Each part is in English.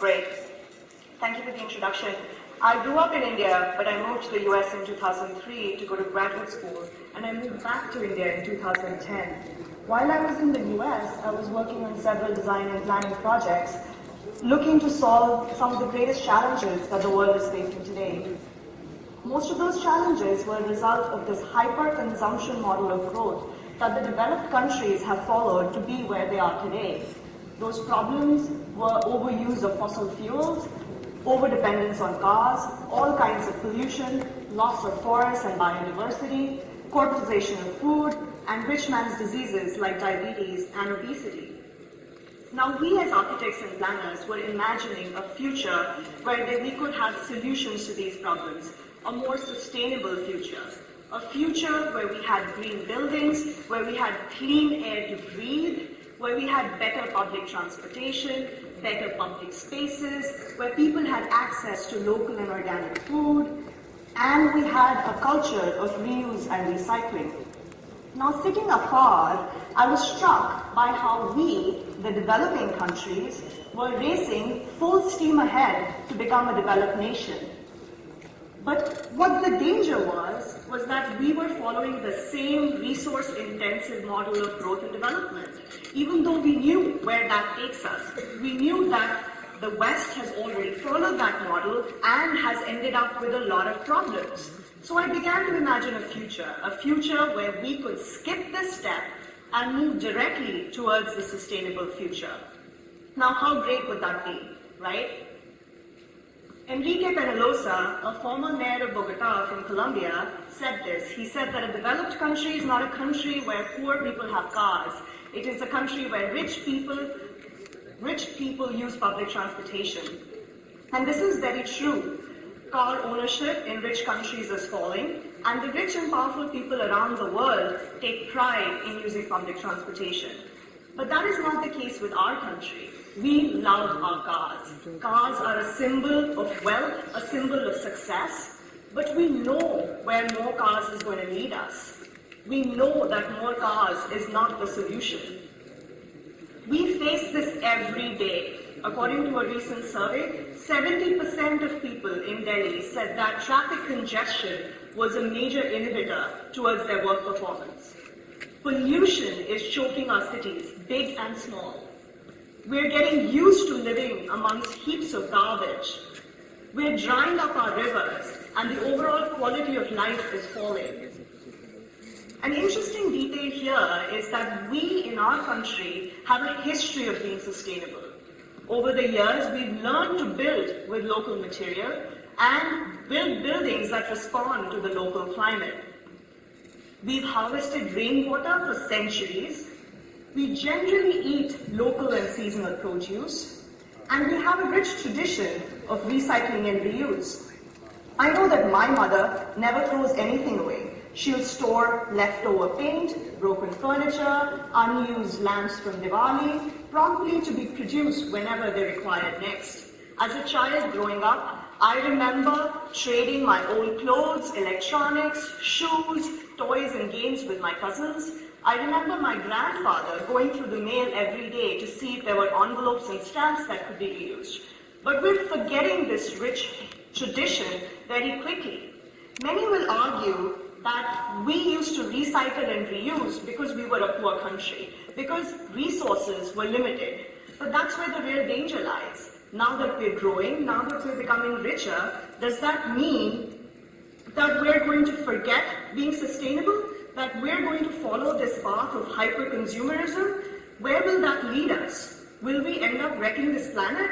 Great. Thank you for the introduction. I grew up in India, but I moved to the US in 2003 to go to graduate school, and I moved back to India in 2010. While I was in the US, I was working on several design and planning projects, looking to solve some of the greatest challenges that the world is facing today. Most of those challenges were a result of this hyper-consumption model of growth that the developed countries have followed to be where they are today. Those problems were overuse of fossil fuels, overdependence on cars, all kinds of pollution, loss of forests and biodiversity, corporatization of food, and rich man's diseases like diabetes and obesity. Now, we as architects and planners were imagining a future where we could have solutions to these problems, a more sustainable future. A future where we had green buildings, where we had clean air to breathe, where we had better public transportation, better public spaces, where people had access to local and organic food, and we had a culture of reuse and recycling. Now, sitting afar, I was struck by how we, the developing countries, were racing full steam ahead to become a developed nation. But what the danger was that we were following the same resource-intensive model of growth and development. Even though we knew where that takes us, we knew that the West has already followed that model and has ended up with a lot of problems. So I began to imagine a future where we could skip this step and move directly towards the sustainable future. Now, how great would that be, right? Enrique Peñalosa, a former mayor of Bogota from Colombia, said this. He said that a developed country is not a country where poor people have cars. It is a country where rich people use public transportation. And this is very true. Car ownership in rich countries is falling, and the rich and powerful people around the world take pride in using public transportation. But that is not the case with our country. We love our cars. Cars are a symbol of wealth, a symbol of success, but we know where more cars is going to lead us. We know that more cars is not the solution. We face this every day. According to a recent survey, 70% of people in Delhi said that traffic congestion was a major inhibitor towards their work performance. Pollution is choking our cities, big and small. We're getting used to living amongst heaps of garbage. We're drying up our rivers, and the overall quality of life is falling. An interesting detail here is that we in our country have a history of being sustainable. Over the years, we've learned to build with local material and build buildings that respond to the local climate. We've harvested rainwater for centuries. We generally eat local and seasonal produce, and we have a rich tradition of recycling and reuse. I know that my mother never throws anything away. She'll store leftover paint, broken furniture, unused lamps from Diwali, promptly to be produced whenever they're required next. As a child growing up, I remember trading my old clothes, electronics, shoes, toys and games with my cousins. I remember my grandfather going through the mail every day to see if there were envelopes and stamps that could be reused. But we're forgetting this rich tradition very quickly. Many will argue that we used to recycle and reuse because we were a poor country, because resources were limited. But that's where the real danger lies. Now that we're growing, now that we're becoming richer, does that mean that we're going to forget being sustainable? That we're going to follow this path of hyper-consumerism? Where will that lead us? Will we end up wrecking this planet?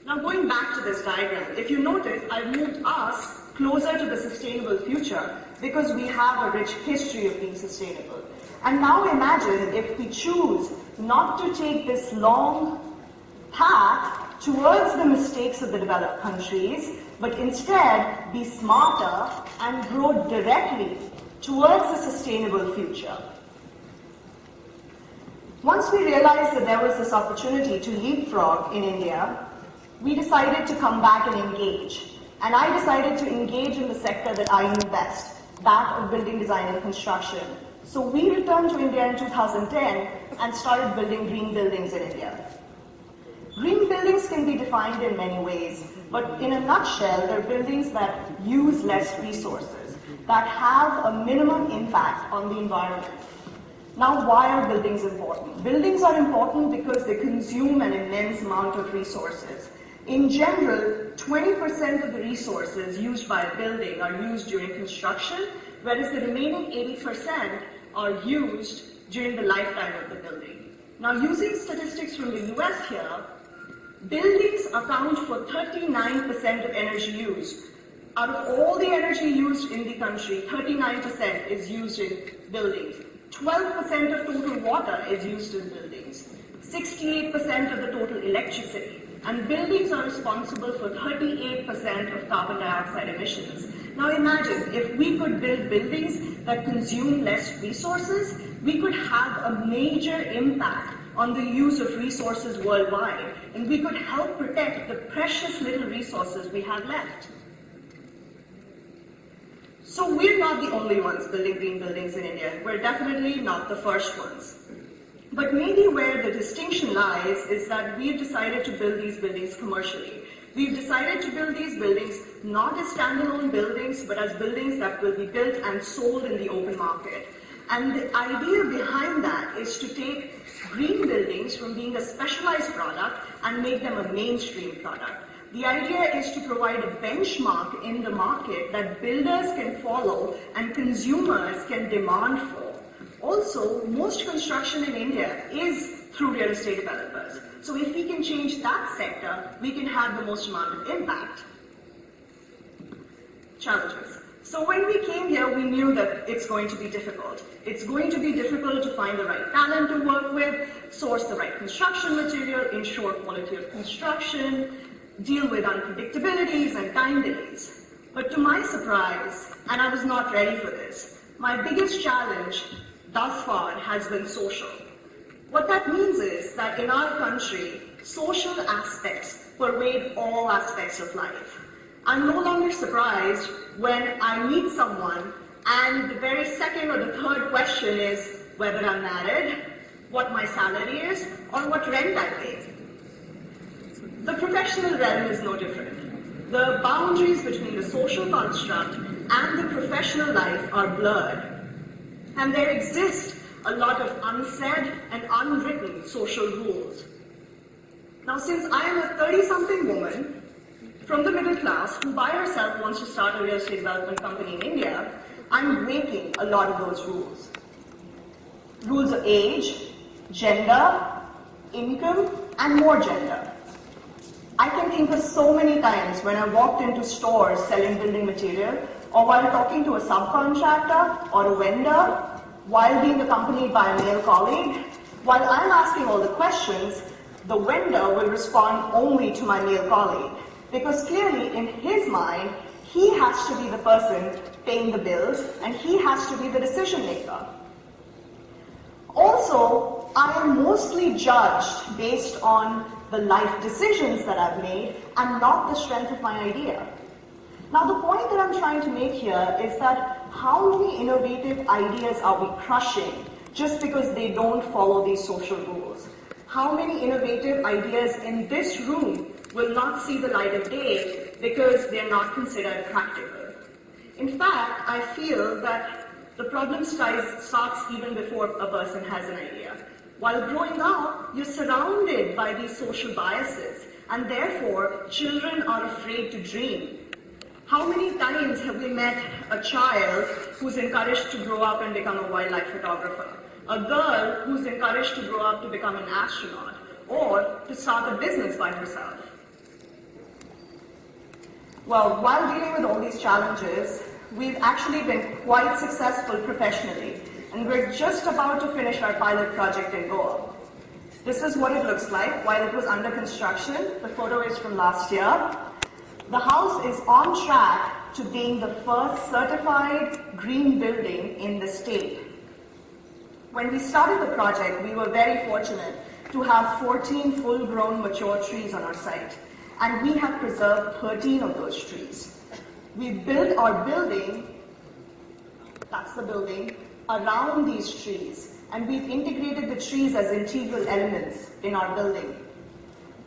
Now, going back to this diagram, if you notice, I've moved us closer to the sustainable future because we have a rich history of being sustainable. And now imagine if we choose not to take this long path towards the mistakes of the developed countries, but instead be smarter and grow directly towards a sustainable future. Once we realized that there was this opportunity to leapfrog in India, we decided to come back and engage. And I decided to engage in the sector that I knew best, that of building design and construction. So we returned to India in 2010 and started building green buildings in India. Green buildings can be defined in many ways, but in a nutshell, they're buildings that use less resources, that have a minimum impact on the environment. Now, why are buildings important? Buildings are important because they consume an immense amount of resources. In general, 20% of the resources used by a building are used during construction, whereas the remaining 80% are used during the lifetime of the building. Now, using statistics from the US here, buildings account for 39% of energy used. Out of all the energy used in the country, 39% is used in buildings. 12% of total water is used in buildings. 68% of the total electricity. And buildings are responsible for 38% of carbon dioxide emissions. Now imagine, if we could build buildings that consume less resources, we could have a major impact on the use of resources worldwide, and we could help protect the precious little resources we have left. So we're not the only ones building green buildings in India. We're definitely not the first ones. But maybe where the distinction lies is that we've decided to build these buildings commercially. We've decided to build these buildings not as standalone buildings, but as buildings that will be built and sold in the open market. And the idea behind that is to take green buildings from being a specialized product and make them a mainstream product. The idea is to provide a benchmark in the market that builders can follow and consumers can demand for. Also, most construction in India is through real estate developers. So if we can change that sector, we can have the most amount of impact. Challenges. So when we came here, we knew that it's going to be difficult. It's going to be difficult to find the right talent to work with, source the right construction material, ensure quality of construction, deal with unpredictabilities and time delays. But to my surprise, and I was not ready for this, my biggest challenge thus far has been social. What that means is that in our country, social aspects pervade all aspects of life. I'm no longer surprised when I meet someone and the very second or the third question is whether I'm married, what my salary is, or what rent I pay. The professional realm is no different. The boundaries between the social construct and the professional life are blurred. And there exist a lot of unsaid and unwritten social rules. Now, since I am a 30-something woman from the middle class who by herself wants to start a real estate development company in India, I'm breaking a lot of those rules. Rules of age, gender, income, and more gender. I can think of so many times when I walked into stores selling building material, or while talking to a subcontractor or a vendor, while being accompanied by a male colleague, while I'm asking all the questions, the vendor will respond only to my male colleague. Because clearly, in his mind, he has to be the person paying the bills, and he has to be the decision maker. Also, I am mostly judged based on the life decisions that I've made and not the strength of my idea. Now, the point that I'm trying to make here is that how many innovative ideas are we crushing just because they don't follow these social rules? How many innovative ideas in this room will not see the light of day because they're not considered practical? In fact, I feel that the problem starts even before a person has an idea. While growing up, you're surrounded by these social biases, and therefore, children are afraid to dream. How many times have we met a child who's encouraged to grow up and become a wildlife photographer? A girl who's encouraged to grow up to become an astronaut, or to start a business by herself? Well, while dealing with all these challenges, we've actually been quite successful professionally, and we're just about to finish our pilot project in Goa. This is what it looks like while it was under construction. The photo is from last year. The house is on track to being the first certified green building in the state. When we started the project, we were very fortunate to have 14 full-grown mature trees on our site, and we have preserved 13 of those trees. We built our building, that's the building, around these trees, and we've integrated the trees as integral elements in our building.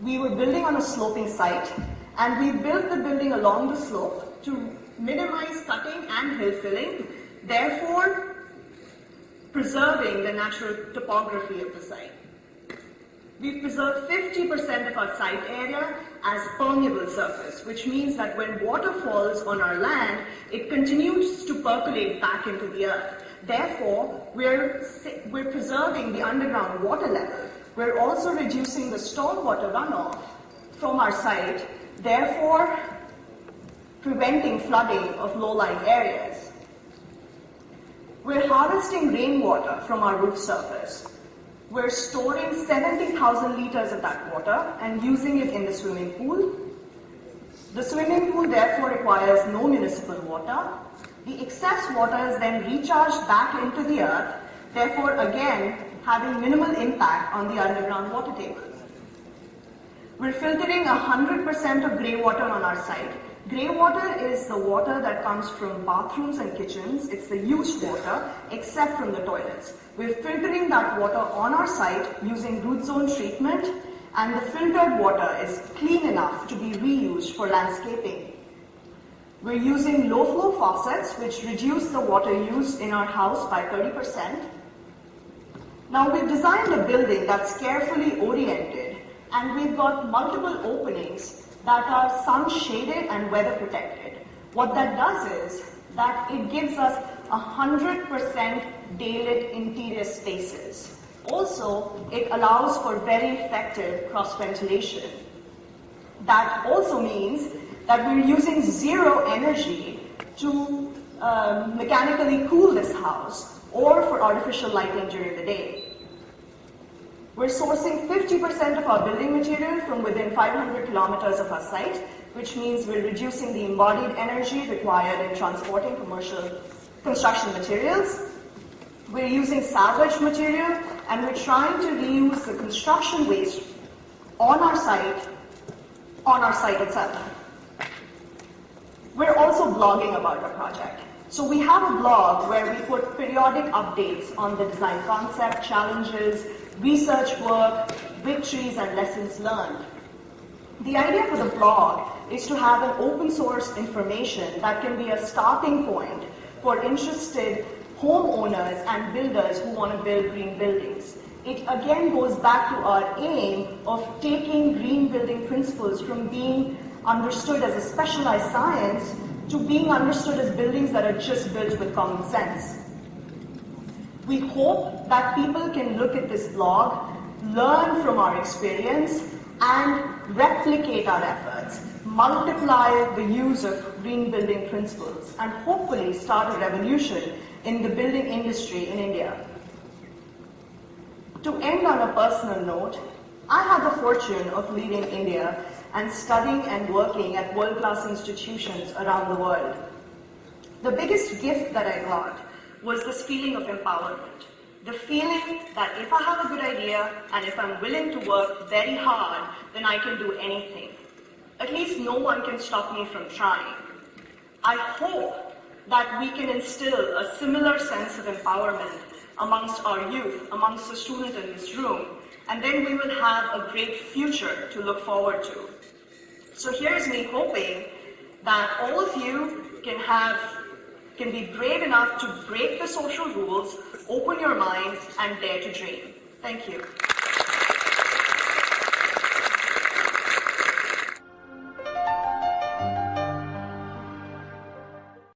We were building on a sloping site, and we built the building along the slope to minimize cutting and hill filling, therefore preserving the natural topography of the site. We've preserved 50% of our site area as permeable surface, which means that when water falls on our land, it continues to percolate back into the earth. Therefore, we're preserving the underground water level. We're also reducing the stormwater runoff from our site, therefore preventing flooding of low-lying areas. We're harvesting rainwater from our roof surface. We're storing 70,000 liters of that water and using it in the swimming pool. The swimming pool therefore requires no municipal water. The excess water is then recharged back into the earth, therefore again having minimal impact on the underground water table. We're filtering 100% of grey water on our site. Grey water is the water that comes from bathrooms and kitchens. It's the used water, except from the toilets. We're filtering that water on our site using root zone treatment, and the filtered water is clean enough to be reused for landscaping. We're using low-flow faucets, which reduce the water use in our house by 30%. Now, we've designed a building that's carefully oriented, and we've got multiple openings that are sun-shaded and weather-protected. What that does is that it gives us 100% daylit interior spaces. Also, it allows for very effective cross-ventilation. That also means that we're using zero energy to mechanically cool this house or for artificial lighting during the day. We're sourcing 50% of our building material from within 500 kilometers of our site, which means we're reducing the embodied energy required in transporting commercial construction materials. We're using salvaged material, and we're trying to reuse the construction waste on our site itself. We're also blogging about our project. So we have a blog where we put periodic updates on the design concept, challenges, research work, victories, and lessons learned. The idea for the blog is to have an open source information that can be a starting point for interested homeowners and builders who want to build green buildings. It again goes back to our aim of taking green building principles from being understood as a specialized science to being understood as buildings that are just built with common sense. We hope that people can look at this blog, learn from our experience, and replicate our efforts, multiply the use of green building principles, and hopefully start a revolution in the building industry in India. To end on a personal note, I had the fortune of leaving India and studying and working at world-class institutions around the world. The biggest gift that I got was this feeling of empowerment. The feeling that if I have a good idea and if I'm willing to work very hard, then I can do anything. At least no one can stop me from trying. I hope that we can instill a similar sense of empowerment amongst our youth, amongst the students in this room, and then we will have a great future to look forward to. So here's me hoping that all of you can be brave enough to break the social rules, open your minds, and dare to dream. Thank you.